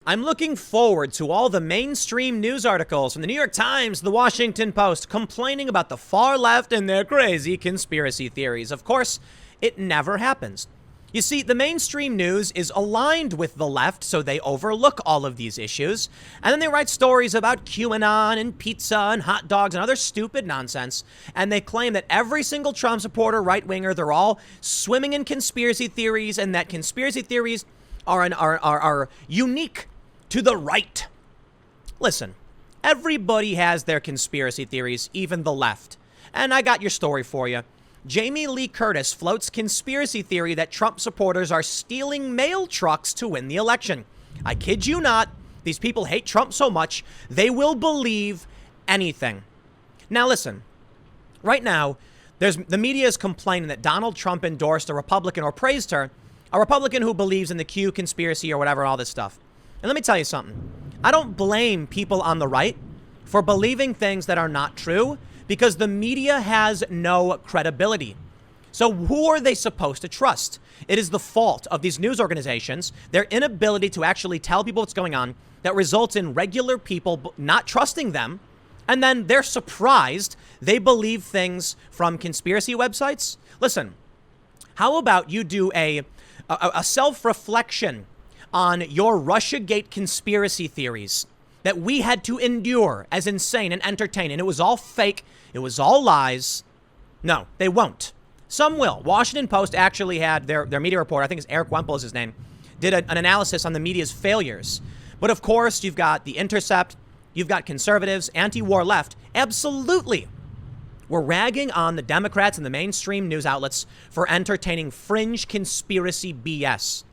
I'm looking forward to all the mainstream news articles from the New York Times, the Washington Post, complaining about the far left and their crazy conspiracy theories. Of course, it never happens. You see, the mainstream news is aligned with the left, so they overlook all of these issues. And then they write stories about QAnon and pizza and hot dogs and other stupid nonsense. And they claim that every single Trump supporter, right-winger, they're all swimming in conspiracy theories, and that conspiracy theories are unique to the right. Listen, everybody has their conspiracy theories, even the left. And I got your story for you. Jamie Lee Curtis floats conspiracy theory that Trump supporters are stealing mail trucks to win the election. I kid you not, these people hate Trump so much, they will believe anything. Now listen, right now, the media is complaining that Donald Trump endorsed a Republican or praised her, a Republican who believes in the Q conspiracy or whatever, all this stuff. And let me tell you something. I don't blame people on the right for believing things that are not true, because the media has no credibility. So who are they supposed to trust? It is the fault of these news organizations, their inability to actually tell people what's going on, that results in regular people not trusting them. And then they're surprised they believe things from conspiracy websites. Listen, how about you do a self-reflection on your Russiagate conspiracy theories that we had to endure as insane and entertaining? And it was all fake. It was all lies. No, they won't. Some will. Washington Post actually had their media reporter, I think it's Eric Wemple is his name, did an analysis on the media's failures. But of course, you've got The Intercept, you've got conservatives, anti-war left. Absolutely. We're ragging on the Democrats and the mainstream news outlets for entertaining fringe conspiracy BS.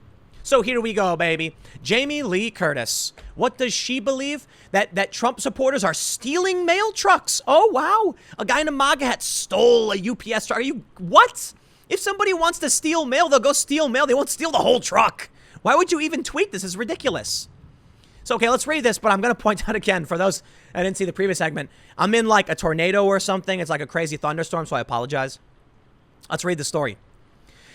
So here we go, baby. Jamie Lee Curtis. What does she believe? That Trump supporters are stealing mail trucks. Oh, wow. A guy in a MAGA hat stole a UPS truck. Are you, what? If somebody wants to steal mail, they'll go steal mail. They won't steal the whole truck. Why would you even tweet this? It's ridiculous. So, okay, let's read this, but I'm going to point out again, for those I didn't see the previous segment, I'm in like a tornado or something. It's like a crazy thunderstorm, so I apologize. Let's read the story.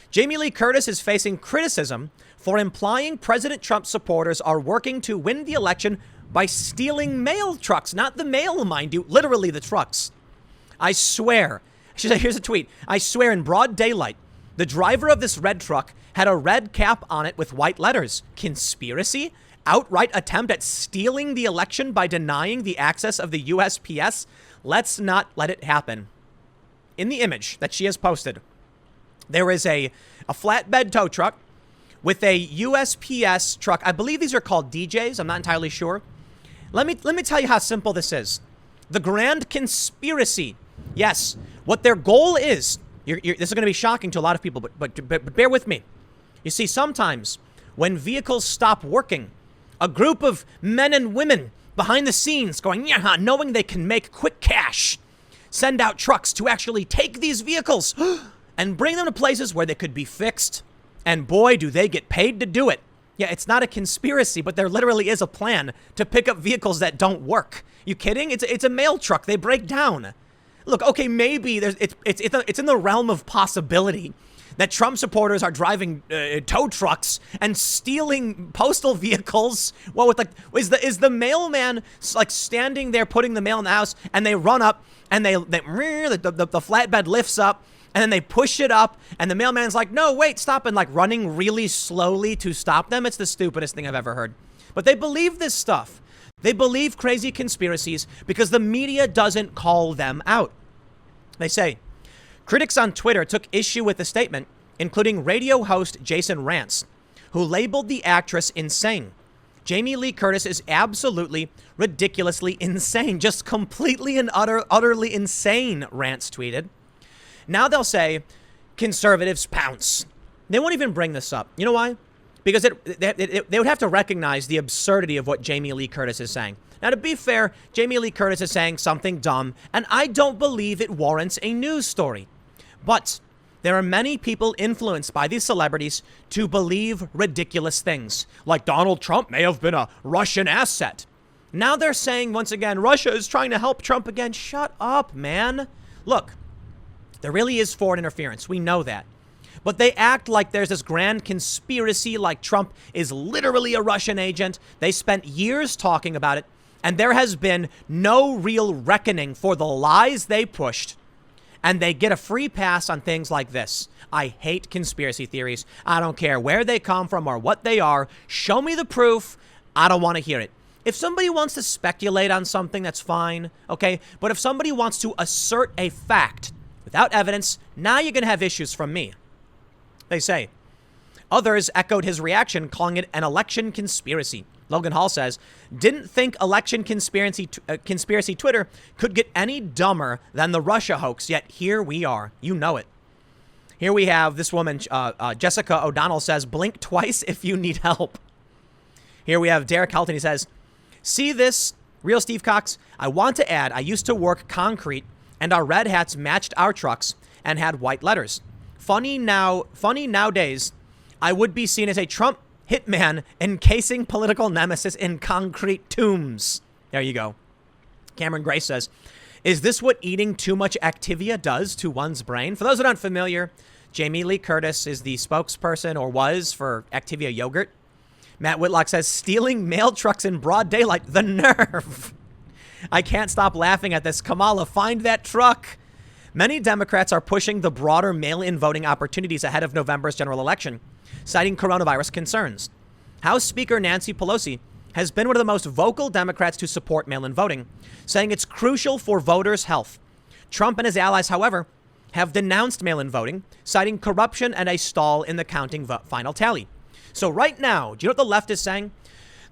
Jamie Lee Curtis is facing criticism for implying President Trump supporters are working to win the election by stealing mail trucks. Not the mail, mind you, literally the trucks. I swear, she said, here's a tweet. I swear in broad daylight, the driver of this red truck had a red cap on it with white letters. Conspiracy? Outright attempt at stealing the election by denying the access of the USPS? Let's not let it happen. In the image that she has posted, there is a flatbed tow truck with a USPS truck. I believe these are called DJs. I'm not entirely sure. Let me tell you how simple this is. The grand conspiracy. Yes, what their goal is. This is going to be shocking to a lot of people, but bear with me. You see, sometimes when vehicles stop working, a group of men and women behind the scenes going, yeah, knowing they can make quick cash, send out trucks to actually take these vehicles and bring them to places where they could be fixed. And boy, do they get paid to do it. Yeah, it's not a conspiracy, but there literally is a plan to pick up vehicles that don't work. You kidding? It's a mail truck. They break down. Look, okay, maybe it's in the realm of possibility that Trump supporters are driving tow trucks and stealing postal vehicles. Well, with like, is the mailman like standing there putting the mail in the house, and they run up and the flatbed lifts up, and then they push it up, and the mailman's like, no, wait, stop, and like running really slowly to stop them. It's the stupidest thing I've ever heard. But they believe this stuff. They believe crazy conspiracies because the media doesn't call them out. They say, critics on Twitter took issue with the statement, including radio host Jason Rantz, who labeled the actress insane. Jamie Lee Curtis is absolutely, ridiculously insane. Just completely and utterly insane, Rantz tweeted. Now they'll say conservatives pounce. They won't even bring this up. You know why? Because they would have to recognize the absurdity of what Jamie Lee Curtis is saying. Now, to be fair, Jamie Lee Curtis is saying something dumb, and I don't believe it warrants a news story. But there are many people influenced by these celebrities to believe ridiculous things, like Donald Trump may have been a Russian asset. Now they're saying, once again, Russia is trying to help Trump again. Shut up, man. Look, there really is foreign interference. We know that. But they act like there's this grand conspiracy, like Trump is literally a Russian agent. They spent years talking about it, and there has been no real reckoning for the lies they pushed. And they get a free pass on things like this. I hate conspiracy theories. I don't care where they come from or what they are. Show me the proof. I don't want to hear it. If somebody wants to speculate on something, that's fine, okay? But if somebody wants to assert a fact without evidence, now you're going to have issues from me. They say. Others echoed his reaction, calling it an election conspiracy. Logan Hall says, didn't think election conspiracy Twitter could get any dumber than the Russia hoax, yet here we are. You know it. Here we have this woman, Jessica O'Donnell says, blink twice if you need help. Here we have Derek Helton. He says, see this, real Steve Cox? I want to add, I used to work concrete and our red hats matched our trucks and had white letters. Funny nowadays, I would be seen as a Trump hitman encasing political nemesis in concrete tombs. There you go. Cameron Gray says, is this what eating too much Activia does to one's brain? For those that aren't familiar, Jamie Lee Curtis is the spokesperson, or was, for Activia yogurt. Matt Whitlock says, stealing mail trucks in broad daylight, the nerve. I can't stop laughing at this. Kamala, find that truck. Many Democrats are pushing the broader mail-in voting opportunities ahead of November's general election, citing coronavirus concerns. House Speaker Nancy Pelosi has been one of the most vocal Democrats to support mail-in voting, saying it's crucial for voters' health. Trump and his allies, however, have denounced mail-in voting, citing corruption and a stall in the counting final tally. So right now, do you know what the left is saying?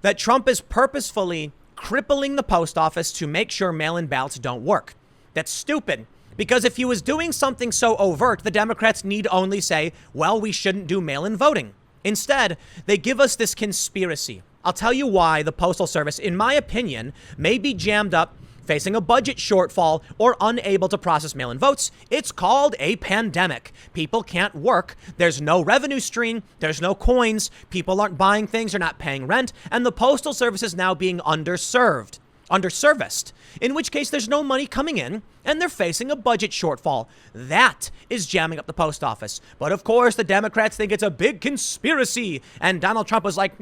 That Trump is purposefully crippling the post office to make sure mail-in ballots don't work. That's stupid. Because if he was doing something so overt, the Democrats need only say, well, we shouldn't do mail-in voting. Instead, they give us this conspiracy. I'll tell you why the Postal Service, in my opinion, may be jammed up, facing a budget shortfall, or unable to process mail-in votes. It's called a pandemic. People can't work. There's no revenue stream. There's no coins. People aren't buying things. They're not paying rent. And the Postal Service is now being underserviced, in which case there's no money coming in and they're facing a budget shortfall. That is jamming up the post office. But of course, the Democrats think it's a big conspiracy. And Donald Trump was like,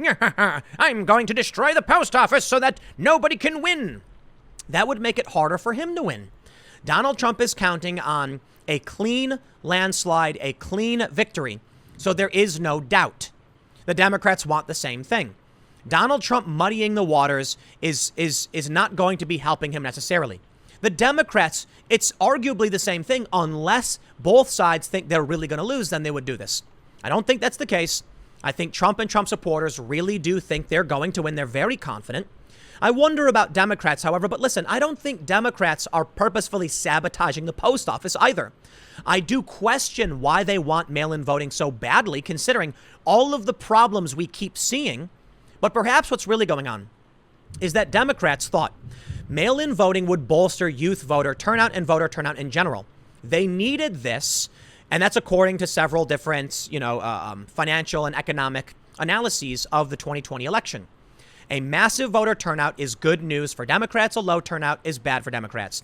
I'm going to destroy the post office so that nobody can win. That would make it harder for him to win. Donald Trump is counting on a clean landslide, a clean victory. So there is no doubt. The Democrats want the same thing. Donald Trump muddying the waters is not going to be helping him necessarily. The Democrats, it's arguably the same thing unless both sides think they're really going to lose, then they would do this. I don't think that's the case. I think Trump and Trump supporters really do think they're going to win. They're very confident. I wonder about Democrats, however, but listen, I don't think Democrats are purposefully sabotaging the post office either. I do question why they want mail-in voting so badly, considering all of the problems we keep seeing. But perhaps what's really going on is that Democrats thought mail-in voting would bolster youth voter turnout and voter turnout in general. They needed this, and that's according to several different, financial and economic analyses of the 2020 election. A massive voter turnout is good news for Democrats. A low turnout is bad for Democrats.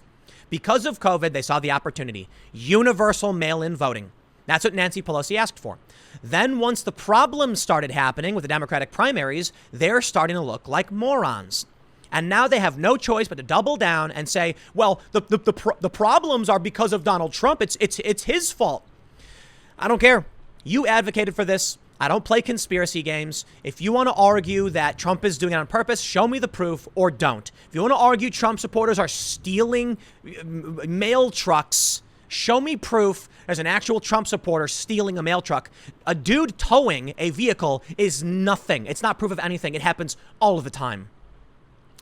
Because of COVID, they saw the opportunity. Universal mail-in voting. That's what Nancy Pelosi asked for. Then once the problems started happening with the Democratic primaries, they're starting to look like morons. And now they have no choice but to double down and say, well, the problems are because of Donald Trump. It's his fault. I don't care. You advocated for this. I don't play conspiracy games. If you want to argue that Trump is doing it on purpose, show me the proof or don't. If you want to argue Trump supporters are stealing mail trucks, show me proof there's an actual Trump supporter stealing a mail truck. A dude towing a vehicle is nothing. It's not proof of anything. It happens all of the time.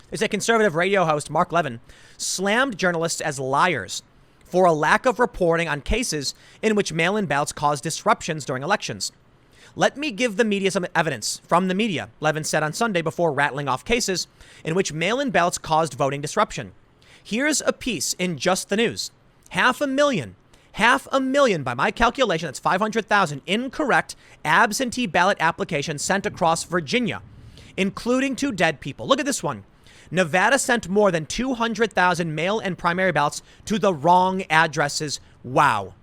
There's a conservative radio host, Mark Levin, slammed journalists as liars for a lack of reporting on cases in which mail-in ballots caused disruptions during elections. Let me give the media some evidence from the media, Levin said on Sunday before rattling off cases in which mail-in ballots caused voting disruption. Here's a piece in Just the News. 500,000 by my calculation, that's 500,000 incorrect absentee ballot applications sent across Virginia, including 2 dead people. Look at this one. Nevada sent more than 200,000 mail and primary ballots to the wrong addresses. Wow.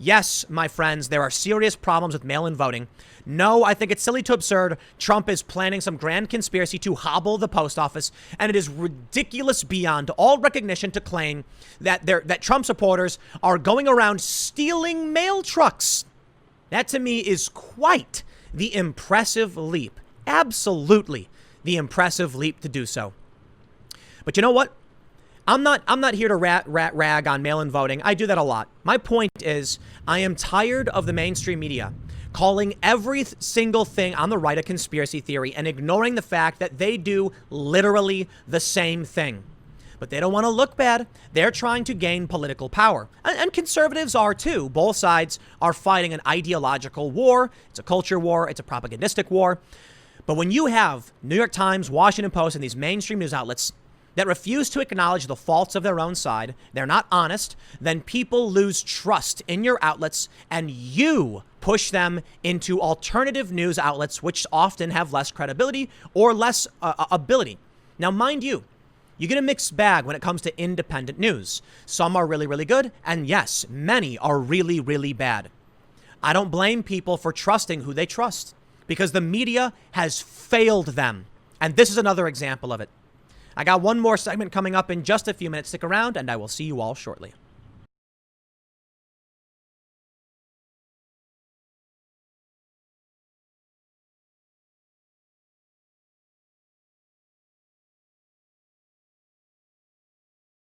Yes, my friends, there are serious problems with mail-in voting. No, I think it's silly to absurd. Trump is planning some grand conspiracy to hobble the post office, and it is ridiculous beyond all recognition to claim that Trump supporters are going around stealing mail trucks. That to me is quite the impressive leap. Absolutely the impressive leap to do so. But you know what? I'm not here to rag on mail-in voting. I do that a lot. My point is, I am tired of the mainstream media calling every single thing on the right a conspiracy theory and ignoring the fact that they do literally the same thing. But they don't want to look bad. They're trying to gain political power. And conservatives are too. Both sides are fighting an ideological war. It's a culture war. It's a propagandistic war. But when you have New York Times, Washington Post, and these mainstream news outlets that refuse to acknowledge the faults of their own side, they're not honest, then people lose trust in your outlets and you push them into alternative news outlets, which often have less credibility or less ability. Now, mind you, you get a mixed bag when it comes to independent news. Some are really, really good. And yes, many are really, really bad. I don't blame people for trusting who they trust because the media has failed them. And this is another example of it. I got one more segment coming up in just a few minutes. Stick around and I will see you all shortly.